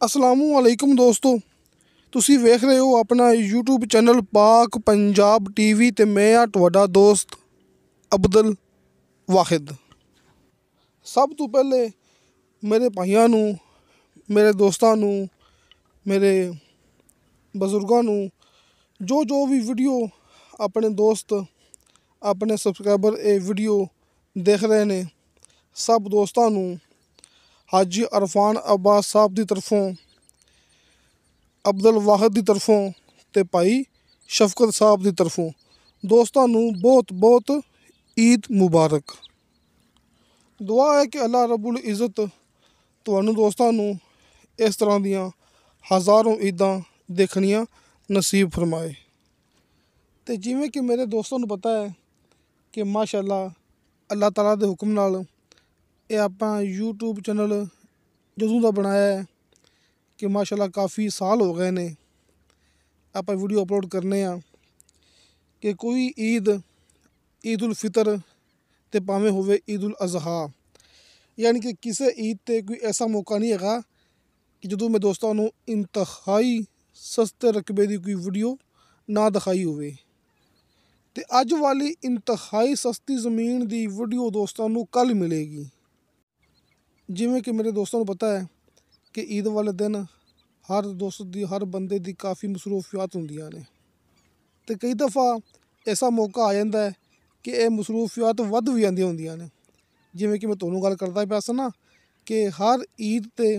अस्सलामुअलैकुम दोस्तों, ਤੁਸੀਂ ਵੇਖ ਰਹੇ ਹੋ ਆਪਣਾ YouTube ਚੈਨਲ ਪਾਕ ਪੰਜਾਬ ਟੀਵੀ ਤੇ ਮੈਂ ਆ ਤੁਹਾਡਾ ਦੋਸਤ ਅਬਦੁਲ ਵਾਹਿਦ। ਸਭ ਤੋਂ ਪਹਿਲੇ ਮੇਰੇ ਭਾਈਆਂ ਨੂੰ, ਮੇਰੇ ਦੋਸਤਾਂ ਨੂੰ, ਮੇਰੇ ਬਜ਼ੁਰਗਾਂ ਨੂੰ ਜੋ ਵੀ ਵੀਡੀਓ ਆਪਣੇ ਦੋਸਤ, ਆਪਣੇ ਸਬਸਕ੍ਰਾਈਬਰ ਇਹ ਵੀਡੀਓ ਦੇਖ ਰਹੇ ਨੇ, ਸਭ ਦੋਸਤਾਂ ਨੂੰ ਹਾਜੀ ਅਰਫਾਨ ਅब्बास साहब की तरफों, अब्दुल वाहिद की तरफों ते भाई शफकत साहब की तरफों दोस्तों बहुत बहुत ईद मुबारक। दुआ है कि अल्लाह रब्बुल इज़्ज़त तुहानू दोस्तों इस तरह दियाँ हज़ारों ईदां देखनियां नसीब फरमाए। तो जिमें कि मेरे दोस्तों को पता है कि माशाअल्लाह अल्लाह ताला के हुक्म नाल ਇਹ ਆਪਾਂ YouTube ਚੈਨਲ ਜਦੋਂ ਦਾ ਬਣਾਇਆ ਹੈ ਕਿ ਮਾਸ਼ਾਅੱਲਾ ਕਾਫੀ ਸਾਲ ਹੋ ਗਏ ਨੇ ਆਪਾਂ ਵੀਡੀਓ ਅਪਲੋਡ ਕਰਨੇ ਆ ਕਿ ਕੋਈ ਈਦ ਉਲ ਫਿਤਰ ਤੇ ਭਾਵੇਂ ਹੋਵੇ ਈਦ ਉਲ ਅਜ਼ਹਾ, ਯਾਨੀ ਕਿ ਕਿਸੇ ਈਦ ਤੇ ਕੋਈ ਐਸਾ ਮੌਕਾ ਨਹੀਂ ਹੈਗਾ ਕਿ ਜਦੋਂ ਮੈਂ ਦੋਸਤਾਂ ਨੂੰ ਇੰਤਹਾਈ ਸਸਤੇ ਰਕਬੇ ਦੀ ਕੋਈ ਵੀਡੀਓ ਨਾ ਦਿਖਾਈ ਹੋਵੇ। ਤੇ ਅੱਜ ਵਾਲੀ ਇੰਤਹਾਈ ਸਸਤੀ ਜ਼ਮੀਨ ਦੀ ਵੀਡੀਓ ਦੋਸਤਾਂ ਨੂੰ ਕੱਲ੍ਹ ਮਿਲੇਗੀ। ਜਿਵੇਂ ਕਿ ਮੇਰੇ ਦੋਸਤਾਂ ਨੂੰ ਪਤਾ ਹੈ ਕਿ ਈਦ ਵਾਲੇ ਦਿਨ ਹਰ ਦੋਸਤ ਦੀ, ਹਰ ਬੰਦੇ ਦੀ ਕਾਫੀ ਮਸਰੂਫੀਅਤ ਹੁੰਦੀਆਂ ਨੇ ਅਤੇ ਕਈ ਦਫਾ ਐਸਾ ਮੌਕਾ ਆ ਜਾਂਦਾ ਹੈ ਕਿ ਇਹ ਮਸਰੂਫੀਅਤ ਵੱਧ ਵੀ ਜਾਂਦੀਆਂ ਹੁੰਦੀਆਂ ਨੇ। ਜਿਵੇਂ ਕਿ ਮੈਂ ਤੁਹਾਨੂੰ ਗੱਲ ਕਰਦਾ ਪਿਆ ਸੀ ਨਾ ਕਿ ਹਰ ਈਦ 'ਤੇ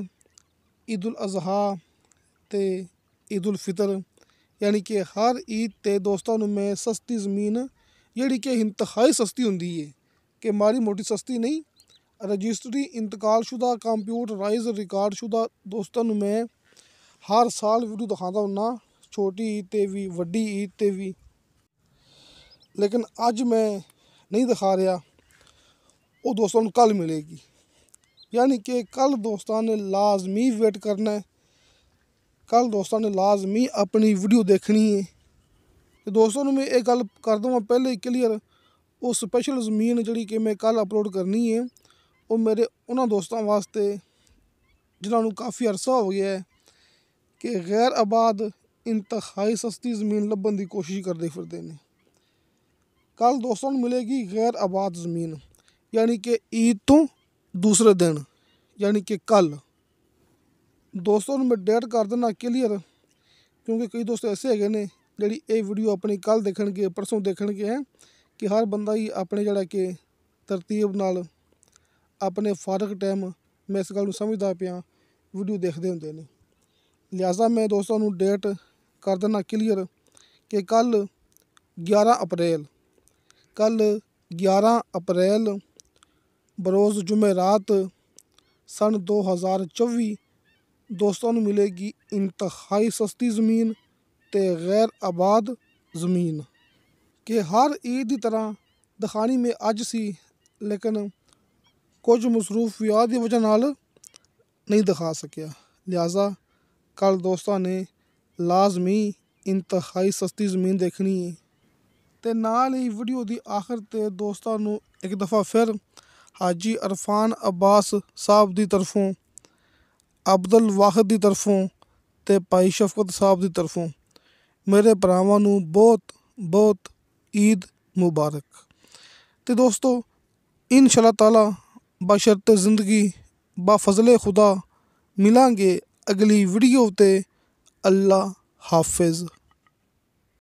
ਈਦ ਉਲ ਅਜ਼ਹਾ ਅਤੇ ਈਦ ਉਲ ਫਿਤਰ, ਯਾਨੀ ਕਿ ਹਰ ਈਦ 'ਤੇ ਦੋਸਤਾਂ ਨੂੰ ਮੈਂ ਸਸਤੀ ਜ਼ਮੀਨ ਜਿਹੜੀ ਕਿ ਇੰਤਹਾਈ ਸਸਤੀ ਹੁੰਦੀ ਹੈ ਕਿ ਮਾੜੀ ਮੋਟੀ ਸਸਤੀ ਨਹੀਂ, ਰਜਿਸਟਰੀ ਇੰਤਕਾਲਸ਼ੁਦਾ ਕੰਪਿਊਟਰਾਈਜ਼ ਰਿਕਾਰਡਸ਼ੁਦਾ ਦੋਸਤਾਂ ਨੂੰ ਮੈਂ ਹਰ ਸਾਲ ਵੀਡੀਓ ਦਿਖਾਉਂਦਾ ਹੁੰਦਾ, ਛੋਟੀ ਈਦ 'ਤੇ ਵੀ, ਵੱਡੀ ਈਦ 'ਤੇ ਵੀ। ਲੇਕਿਨ ਅੱਜ ਮੈਂ ਨਹੀਂ ਦਿਖਾ ਰਿਹਾ, ਉਹ ਦੋਸਤਾਂ ਨੂੰ ਕੱਲ੍ਹ ਮਿਲੇਗੀ। ਯਾਨੀ ਕਿ ਕੱਲ੍ਹ ਦੋਸਤਾਂ ਨੇ ਲਾਜ਼ਮੀ ਵੇਟ ਕਰਨਾ ਹੈ, ਕੱਲ੍ਹ ਦੋਸਤਾਂ ਨੇ ਲਾਜ਼ਮੀ ਆਪਣੀ ਵੀਡੀਓ ਦੇਖਣੀ ਹੈ। ਅਤੇ ਦੋਸਤਾਂ ਨੂੰ ਮੈਂ ਇਹ ਗੱਲ ਕਰ ਦੇਵਾਂ ਪਹਿਲੇ ਹੀ ਕਲੀਅਰ, ਉਹ ਸਪੈਸ਼ਲ ਜ਼ਮੀਨ ਜਿਹੜੀ ਕਿ ਮੈਂ ਕੱਲ੍ਹ ਅਪਲੋਡ ਕਰਨੀ ਹੈ ਉਹ ਮੇਰੇ ਉਹਨਾਂ ਦੋਸਤਾਂ ਵਾਸਤੇ ਜਿਨ੍ਹਾਂ ਨੂੰ ਕਾਫੀ ਅਰਸਾ ਹੋ ਗਿਆ ਹੈ ਕਿ ਗੈਰ ਆਬਾਦ ਇੰਤਹਾਈ ਸਸਤੀ ਜ਼ਮੀਨ ਲੱਭਣ ਦੀ ਕੋਸ਼ਿਸ਼ ਕਰਦੇ ਫਿਰਦੇ ਨੇ। ਕੱਲ੍ਹ ਦੋਸਤਾਂ ਨੂੰ ਮਿਲੇਗੀ ਗੈਰ ਆਬਾਦ ਜ਼ਮੀਨ, ਯਾਨੀ ਕਿ ਈਦ ਤੋਂ ਦੂਸਰੇ ਦਿਨ, ਯਾਨੀ ਕਿ ਕੱਲ੍ਹ। ਦੋਸਤਾਂ ਨੂੰ ਮੈਂ ਡੇਟ ਕਰ ਦੇਣਾ ਕਲੀਅਰ, ਕਿਉਂਕਿ ਕਈ ਦੋਸਤ ਐਸੇ ਹੈਗੇ ਨੇ ਜਿਹੜੀ ਇਹ ਵੀਡੀਓ ਆਪਣੀ ਕੱਲ੍ਹ ਦੇਖਣਗੇ, ਪਰਸੋਂ ਦੇਖਣਗੇ ਹੈ ਕਿ ਹਰ ਬੰਦਾ ਹੀ ਆਪਣੇ ਜਿਹੜਾ ਕਿ ਤਰਤੀਬ ਨਾਲ ਆਪਣੇ ਫਾਰਗ ਟਾਈਮ, ਮੈਂ ਇਸ ਗੱਲ ਨੂੰ ਸਮਝਦਾ ਪਿਆ, ਵੀਡੀਓ ਦੇਖਦੇ ਹੁੰਦੇ ਨੇ। ਲਿਹਾਜ਼ਾ ਮੈਂ ਦੋਸਤਾਂ ਨੂੰ ਡੇਟ ਕਰ ਦੇਣਾ ਕਲੀਅਰ ਕਿ ਕੱਲ੍ਹ 11 ਅਪ੍ਰੈਲ ਬਰੋਜ਼ ਜੁਮੇਰਾਤ ਸਨ 2024 ਦੋਸਤਾਂ ਨੂੰ ਮਿਲੇਗੀ ਇੰਤਹਾਈ ਸਸਤੀ ਜ਼ਮੀਨ ਅਤੇ ਗੈਰ ਆਬਾਦ ਜ਼ਮੀਨ ਕਿ ਹਰ ਈਦ ਦੀ ਤਰ੍ਹਾਂ ਦਿਖਾਣੀ ਮੈਂ ਅੱਜ ਸੀ, ਲੇਕਿਨ ਕੁਝ ਮਸਰੂਫੀਅਤ ਦੀ ਵਜ੍ਹਾ ਨਾਲ ਨਹੀਂ ਦਿਖਾ ਸਕਿਆ। ਲਿਹਾਜ਼ਾ ਕੱਲ੍ਹ ਦੋਸਤਾਂ ਨੇ ਲਾਜ਼ਮੀ ਇੰਤਹਾਈ ਸਸਤੀ ਜ਼ਮੀਨ ਦੇਖਣੀ ਹੈ। ਅਤੇ ਨਾਲ ਹੀ ਵੀਡੀਓ ਦੀ ਆਖਿਰ 'ਤੇ ਦੋਸਤਾਂ ਨੂੰ ਇੱਕ ਦਫਾ ਫਿਰ ਹਾਜੀ ਅਰਫਾਨ अब्बास साहब ਦੀ ਤਰਫੋਂ, ਅਬਦੁਲ ਵਾਹਿਦ ਦੀ ਤਰਫੋਂ ਅਤੇ ਭਾਈ ਸ਼ਫਕਤ ਸਾਹਿਬ ਦੀ ਤਰਫੋਂ ਮੇਰੇ ਭਰਾਵਾਂ ਨੂੰ ਬਹੁਤ ਬਹੁਤ ਈਦ ਮੁਬਾਰਕ। ਅਤੇ ਦੋਸਤੋ इंशाअल्लाह ताला बशर्ते ज़िंदगी बाफज़ले खुदा मिलांगे अगली वीडियो ते। अल्लाह हाफिज़।